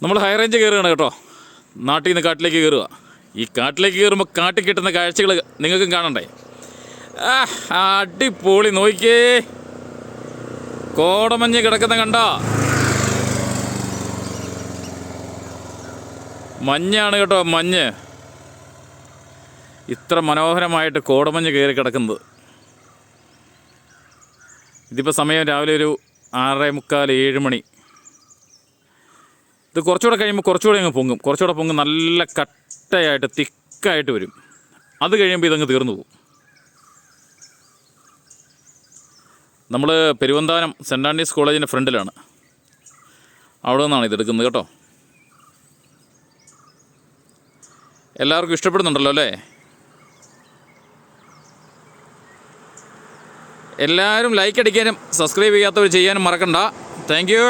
നമ്മൾ high range കയറുകയാണ് കേട്ടോ. നാട്ടിൽ നിന്ന് കാട്ടിലേക്ക് കയറുക. ഈ കാട്ടിലേക്ക് കയറുമ്പോൾ കാട്ടിൽ കിട്ടുന്ന കാഴ്ചകൾ നിങ്ങൾക്കും കാണണ്ടേ? അടിപൊളി. നോക്കിയേ, കോടമഞ്ഞ് കിടക്കുന്ന കണ്ട. മഞ്ഞാണ് കേട്ടോ, മഞ്ഞ്. ഇത്ര മനോഹരമായിട്ട് കോടമഞ്ഞ് കയറി കിടക്കുന്നത്. ഇതിപ്പോൾ സമയം രാവിലെ ഒരു 6:45 7 മണി. ഇത് കുറച്ചുകൂടെ കഴിയുമ്പോൾ കുറച്ചുകൂടെ അങ്ങ് പൊങ്ങും. കുറച്ചുകൂടെ പൊങ്ങും, നല്ല കട്ടയായിട്ട് തിക്കായിട്ട് വരും. അത് കഴിയുമ്പോൾ ഇതങ്ങ് തീർന്നു പോകും. നമ്മൾ പെരുവന്താനം സെൻറ് ആൻഡ്രീസ് കോളേജിൻ്റെ ഫ്രണ്ടിലാണ്. അവിടെ നിന്നാണ് ഇതെടുക്കുന്നത് കേട്ടോ. എല്ലാവർക്കും ഇഷ്ടപ്പെടുന്നുണ്ടല്ലോ അല്ലേ? എല്ലാവരും ലൈക്ക് അടിക്കാനും സബ്സ്ക്രൈബ് ചെയ്യാത്തവർ ചെയ്യാനും മറക്കണ്ട. Thank you.